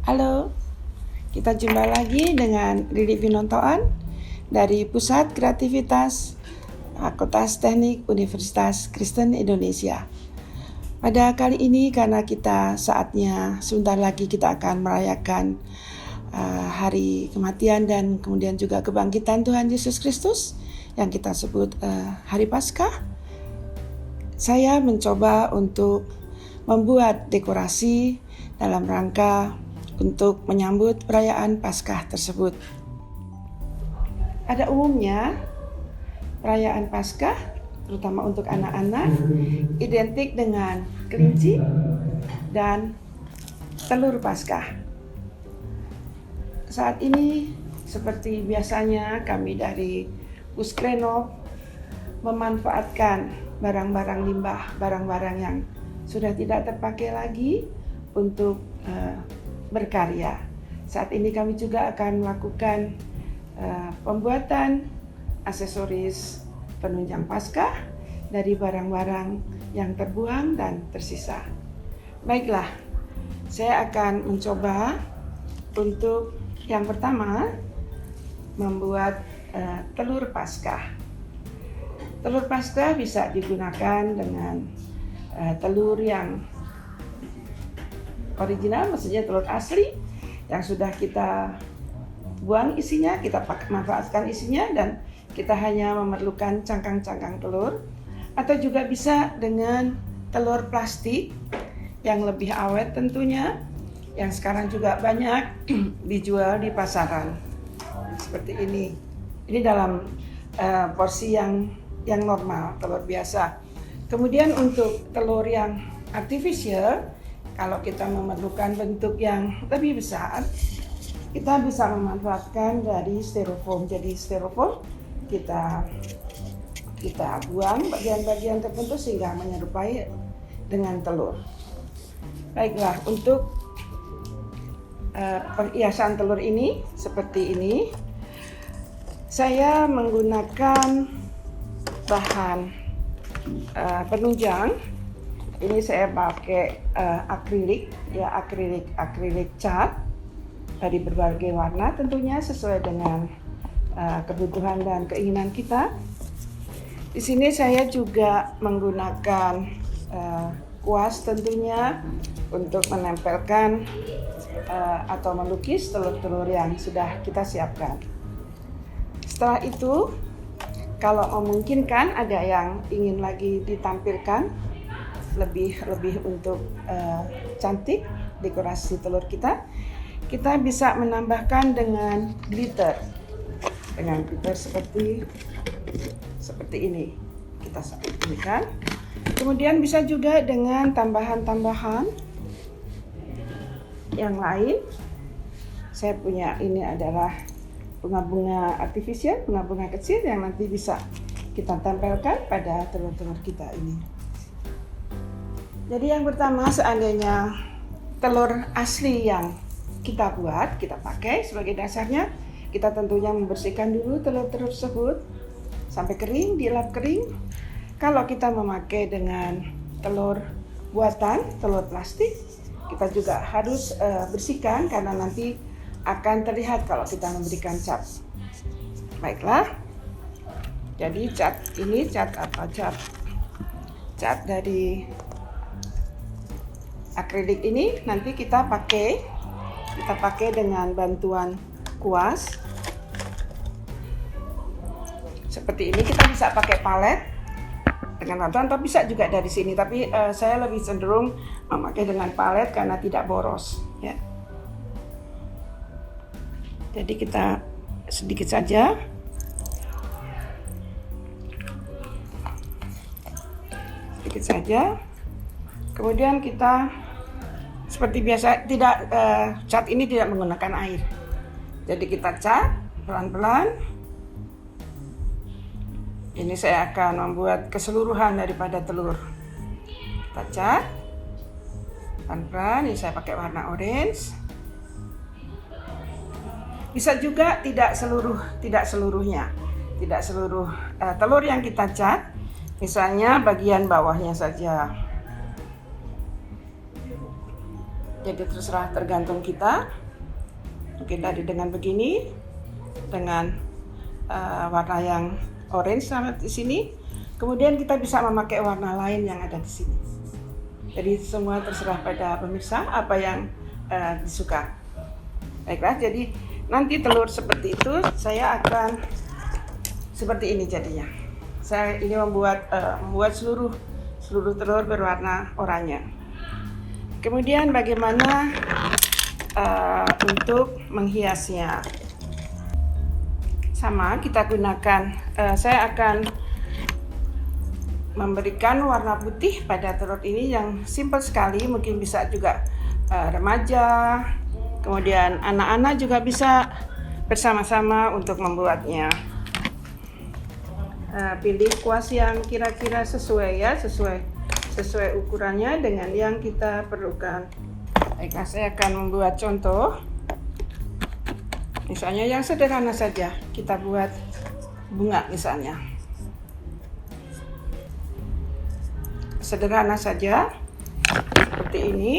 Halo, kita jumpa lagi dengan Riri Pinontoan dari Pusat Kreativitas Fakultas Teknik Universitas Kristen Indonesia. Pada kali ini karena kita saatnya sebentar lagi kita akan merayakan hari kematian dan kemudian juga kebangkitan Tuhan Yesus Kristus yang kita sebut hari Paskah. Saya mencoba untuk membuat dekorasi dalam rangka untuk menyambut perayaan Paskah tersebut. Pada umumnya, perayaan Paskah, terutama untuk anak-anak, identik dengan kelinci dan telur Paskah. Saat ini, seperti biasanya kami dari Puskrenov memanfaatkan barang-barang limbah, barang-barang yang sudah tidak terpakai lagi untuk berkarya. Saat ini kami juga akan melakukan pembuatan aksesoris penunjang Paskah dari barang-barang yang terbuang dan tersisa. Baiklah, saya akan mencoba untuk yang pertama membuat telur Paskah. Telur Paskah bisa digunakan dengan telur yang original, maksudnya telur asli yang sudah kita buang isinya, kita manfaatkan isinya dan kita hanya memerlukan cangkang-cangkang telur, atau juga bisa dengan telur plastik yang lebih awet tentunya, yang sekarang juga banyak dijual di pasaran seperti ini. Ini dalam porsi yang normal, telur biasa. Kemudian untuk telur yang artificial, kalau kita memerlukan bentuk yang lebih besar, kita bisa memanfaatkan dari styrofoam. Jadi styrofoam kita buang bagian-bagian tertentu sehingga menyerupai dengan telur. Baiklah, untuk perhiasan telur ini seperti ini, saya menggunakan bahan penunjang. Ini saya pakai akrilik cat dari berbagai warna, tentunya sesuai dengan kebutuhan dan keinginan kita. Di sini saya juga menggunakan kuas tentunya untuk menempelkan atau melukis telur-telur yang sudah kita siapkan. Setelah itu, kalau memungkinkan ada yang ingin lagi ditampilkan lebih untuk cantik dekorasi telur kita bisa menambahkan dengan glitter seperti ini kita sampaikan. Kemudian bisa juga dengan tambahan-tambahan yang lain. Saya punya ini adalah bunga-bunga artifisial, bunga-bunga kecil yang nanti bisa kita tempelkan pada telur-telur kita ini. Jadi yang pertama, seandainya telur asli yang kita buat, kita pakai sebagai dasarnya, kita tentunya membersihkan dulu telur-telur tersebut sampai kering, dilap kering. Kalau kita memakai dengan telur buatan, telur plastik, kita juga harus bersihkan karena nanti akan terlihat kalau kita memberikan cat. Baiklah, jadi cat ini cat dari akrilik ini nanti kita pakai dengan bantuan kuas seperti ini. Kita bisa pakai palet dengan bantuan, atau bisa juga dari sini, tapi saya lebih cenderung memakai dengan palet karena tidak boros ya. Jadi kita sedikit saja. Kemudian kita seperti biasa, cat ini tidak menggunakan air. Jadi kita cat pelan-pelan. Ini saya akan membuat keseluruhan daripada telur. Kita cat pelan-pelan. Ini saya pakai warna orange. Bisa juga tidak seluruhnya. Tidak seluruh telur yang kita cat. Misalnya bagian bawahnya saja. Jadi terserah, tergantung kita. Mungkin tadi dengan begini, dengan warna yang orange sama di sini. Kemudian kita bisa memakai warna lain yang ada di sini. Jadi semua terserah pada pemirsa apa yang disuka. Baiklah, jadi nanti telur seperti itu saya akan seperti ini jadinya. Saya ini membuat seluruh telur berwarna oranye. Kemudian bagaimana untuk menghiasnya? Sama, kita gunakan, saya akan memberikan warna putih pada telur ini yang simple sekali. Mungkin bisa juga remaja, kemudian anak-anak juga bisa bersama-sama untuk membuatnya. Pilih kuas yang kira-kira sesuai ya, sesuai ukurannya dengan yang kita perlukan. Baiklah, saya akan membuat contoh. Misalnya yang sederhana saja, kita buat bunga misalnya. Sederhana saja, seperti ini.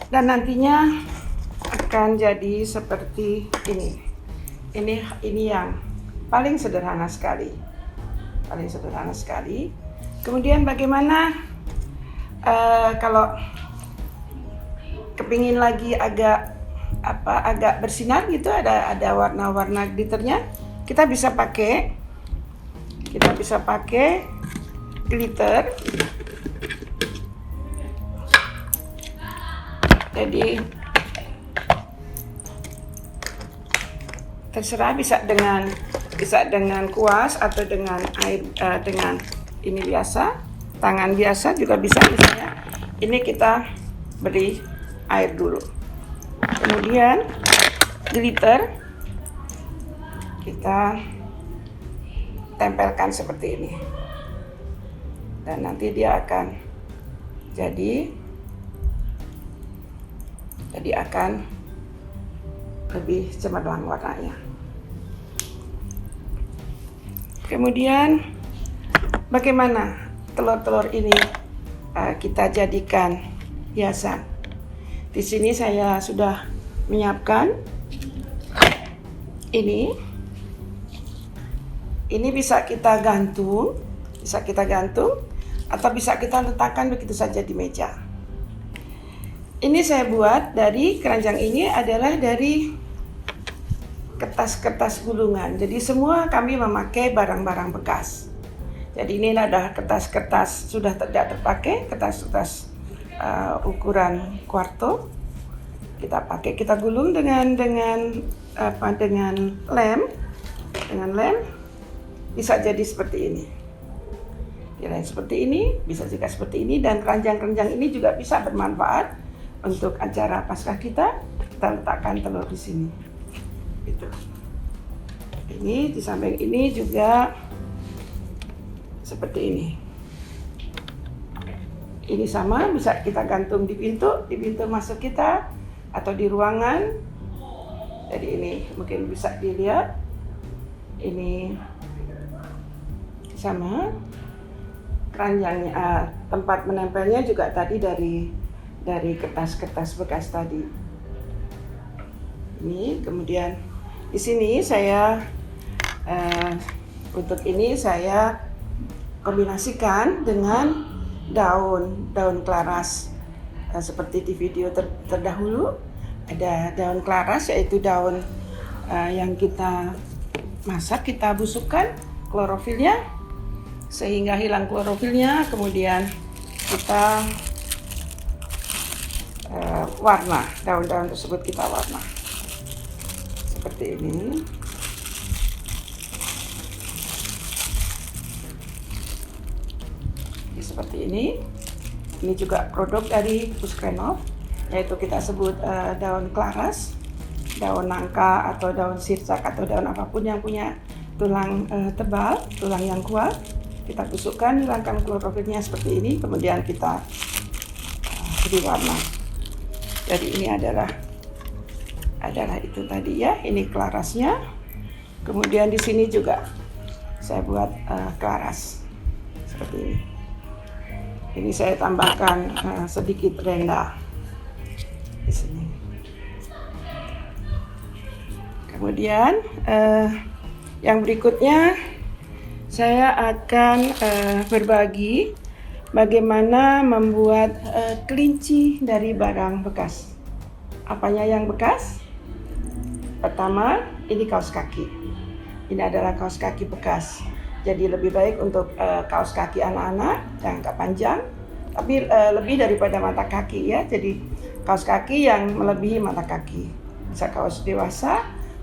Dan nantinya akan jadi seperti ini. Ini yang paling sederhana sekali. Paling sederhana sekali. Kemudian bagaimana kalau kepingin lagi agak bersinar gitu, ada warna-warna glitternya, kita bisa pakai glitter. Jadi terserah, bisa dengan kuas atau dengan air, dengan ini biasa, tangan biasa juga bisa. Misalnya ini kita beri air dulu, kemudian glitter kita tempelkan seperti ini, dan nanti dia akan jadi akan lebih cemerlang warnanya. Kemudian bagaimana telur-telur ini kita jadikan hiasan? Di sini saya sudah menyiapkan ini bisa kita gantung atau bisa kita letakkan begitu saja di meja. Ini saya buat dari keranjang ini adalah dari kertas-kertas gulungan. Jadi semua kami memakai barang-barang bekas. Jadi ini adalah kertas-kertas sudah tidak terpakai, kertas-kertas ukuran kuarto. Kita gulung dengan lem. Bisa jadi seperti ini. Kira seperti ini, bisa juga seperti ini, dan keranjang-keranjang ini juga bisa bermanfaat untuk acara Paskah kita letakkan telur di sini. Gitu. Ini di samping ini juga seperti ini. Ini sama, bisa kita gantung di pintu masuk kita atau di ruangan. Jadi ini mungkin bisa dilihat. Ini sama. Keranjangnya, tempat menempelnya juga tadi dari kertas-kertas bekas tadi. Ini kemudian di sini saya untuk ini saya kombinasikan dengan daun klaras. Seperti di video terdahulu ada daun klaras, yaitu daun yang kita masak, kita busukkan klorofilnya sehingga hilang klorofilnya, kemudian kita warna daun-daun tersebut, kita warna seperti ini. Seperti ini. Ini juga produk dari Puskrenov, yaitu kita sebut daun klaras, daun nangka atau daun sirsak atau daun apapun yang punya tulang tebal, tulang yang kuat. Kita busukkan, hilangkan klorofilnya seperti ini, kemudian kita beri warna. Jadi ini adalah itu tadi ya, ini klarasnya. Kemudian di sini juga saya buat klaras seperti ini. Ini saya tambahkan sedikit renda. di sini. Kemudian yang berikutnya saya akan berbagi bagaimana membuat kelinci dari barang bekas. Apanya yang bekas? Pertama, ini kaos kaki. Ini adalah kaos kaki bekas. Jadi lebih baik untuk kaos kaki anak-anak yang agak panjang, tapi lebih daripada mata kaki ya. Jadi kaos kaki yang melebihi mata kaki. Bisa kaos dewasa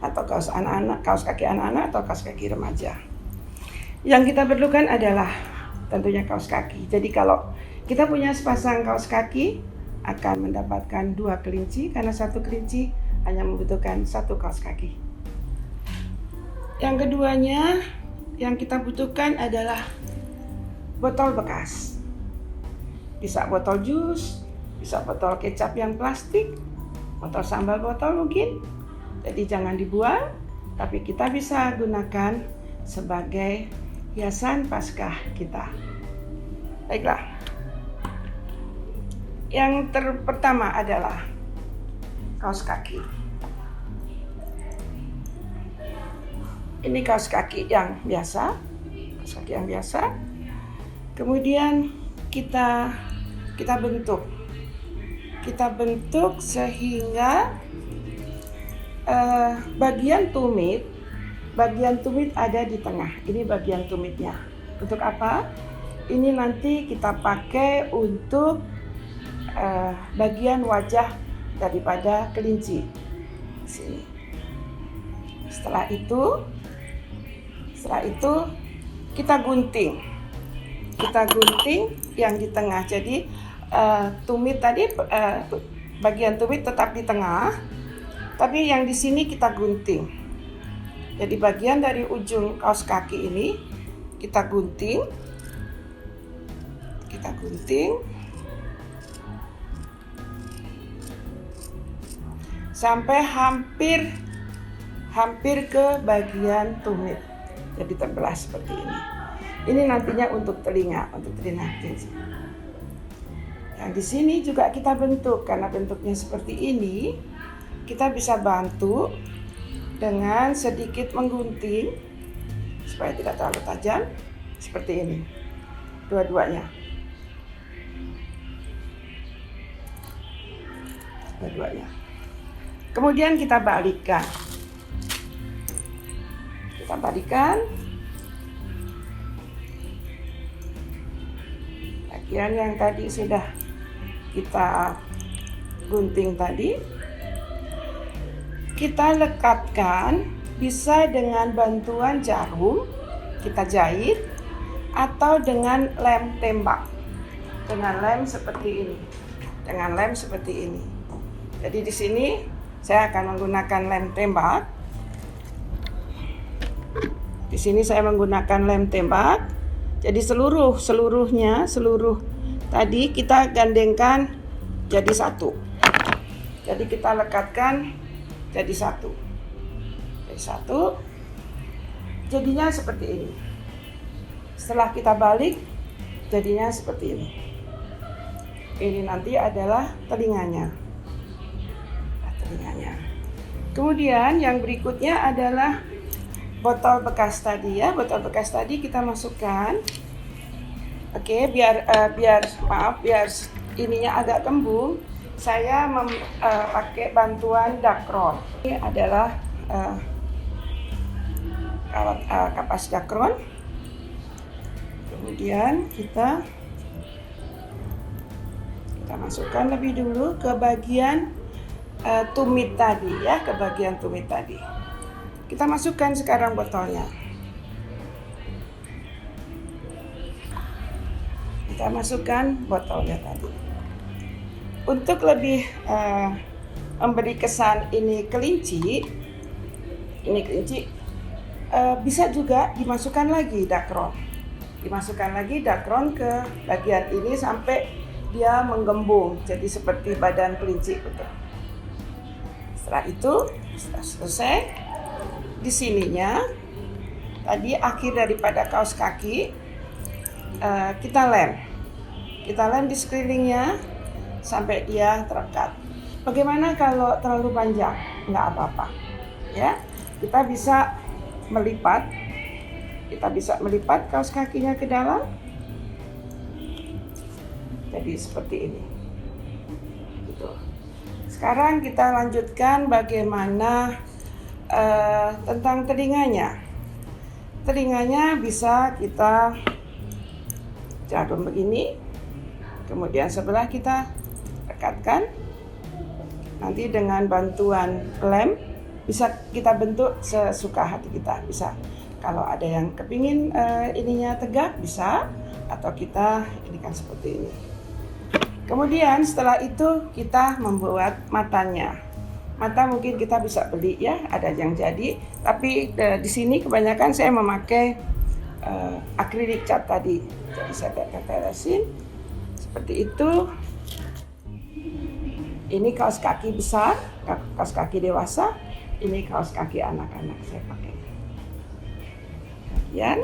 atau kaos anak-anak, kaos kaki anak-anak atau kaos kaki remaja. Yang kita perlukan adalah tentunya kaos kaki. Jadi kalau kita punya sepasang kaos kaki akan mendapatkan 2 kelinci karena 1 kelinci hanya membutuhkan 1 kaos kaki. Yang keduanya yang kita butuhkan adalah botol bekas. Bisa botol jus, bisa botol kecap yang plastik, botol sambal botol mungkin. Jadi jangan dibuang, tapi kita bisa gunakan sebagai hiasan Paskah kita. Baiklah. Yang pertama adalah kaos kaki. Ini kaos kaki yang biasa, kaos kaki yang biasa. Kemudian kita bentuk sehingga bagian tumit ada di tengah. Ini bagian tumitnya. Untuk apa? Ini nanti kita pakai untuk bagian wajah daripada kelinci. Sini. Setelah itu kita gunting. Kita gunting yang di tengah. Jadi tumit tadi bagian tumit tetap di tengah. Tapi yang di sini kita gunting. Jadi bagian dari ujung kaos kaki ini kita gunting. Kita gunting sampai hampir ke bagian tumit. Jadi terbelah seperti ini. Ini nantinya untuk telinga kelinci. Yang di sini juga kita bentuk karena bentuknya seperti ini. Kita bisa bantu dengan sedikit menggunting supaya tidak terlalu tajam seperti ini. Dua-duanya. Kemudian kita balikkan. Bagian yang tadi sudah kita gunting tadi, kita lekatkan, bisa dengan bantuan jarum kita jahit atau dengan lem tembak. Dengan lem seperti ini. Jadi di sini saya akan menggunakan lem tembak. Di sini saya menggunakan lem tembak. Jadi seluruh tadi kita gandengkan jadi satu. Jadi kita lekatkan jadi satu. Jadinya seperti ini. Setelah kita balik, jadinya seperti ini. Ini nanti adalah telinganya. Kemudian yang berikutnya adalah botol bekas tadi ya. Botol bekas tadi kita masukkan. Oke, biar ininya agak kembung, saya pakai bantuan dakron. Ini adalah kapas dakron. Kemudian kita masukkan lebih dulu ke bagian tumit tadi ya, Kita masukkan sekarang botolnya. Tadi. Untuk lebih memberi kesan ini kelinci, bisa juga dimasukkan lagi dakron. Ke bagian ini sampai dia menggembung, jadi seperti badan kelinci betul. Setelah itu sudah selesai. Di sininya tadi akhir daripada kaos kaki kita lem di sekelilingnya sampai dia terekat. Bagaimana kalau terlalu panjang? Nggak apa-apa, ya. Kita bisa melipat. Kita bisa melipat kaos kakinya ke dalam. Jadi seperti ini. Gitu. Sekarang kita lanjutkan bagaimana tentang telinganya. Telinganya bisa kita jarum begini, kemudian sebelah kita rekatkan. Nanti dengan bantuan lem bisa kita bentuk sesuka hati kita. Bisa kalau ada yang kepingin ininya tegak bisa, atau kita inikan seperti ini. Kemudian setelah itu kita membuat matanya. Mata mungkin kita bisa beli ya, ada yang jadi. Tapi di sini kebanyakan saya memakai akrilik cat tadi. Jadi saya tetesin seperti itu. Ini kaos kaki besar, kaos kaki dewasa. Ini kaos kaki anak-anak saya pakai. Kemudian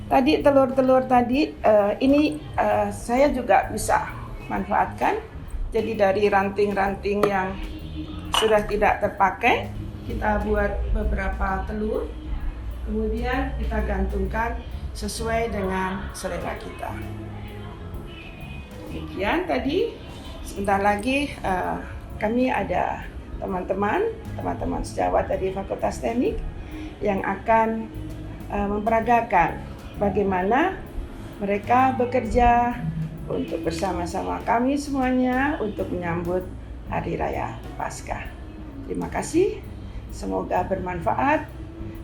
tadi telur-telur tadi ini saya juga bisa manfaatkan. Jadi dari ranting-ranting yang sudah tidak terpakai, kita buat beberapa telur, kemudian kita gantungkan sesuai dengan selera kita. Demikian tadi. Sebentar lagi kami ada teman-teman sejawat dari Fakultas Teknik yang akan memperagakan bagaimana mereka bekerja untuk bersama-sama kami semuanya untuk menyambut Hari Raya Paskah. Terima kasih, semoga bermanfaat.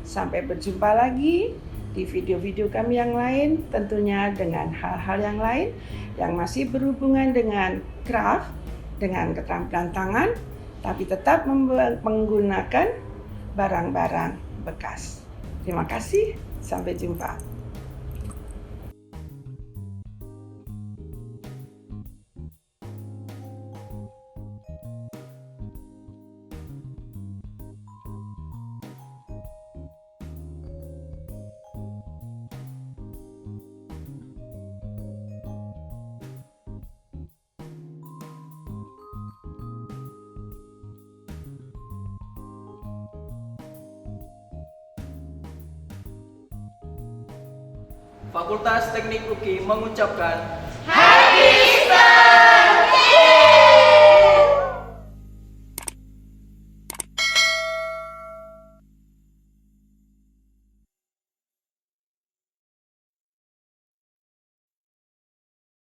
Sampai berjumpa lagi di video-video kami yang lain, tentunya dengan hal-hal yang lain yang masih berhubungan dengan craft, dengan keterampilan tangan, tapi tetap menggunakan barang-barang bekas. Terima kasih, sampai jumpa. Fakultas Teknik UKI mengucapkan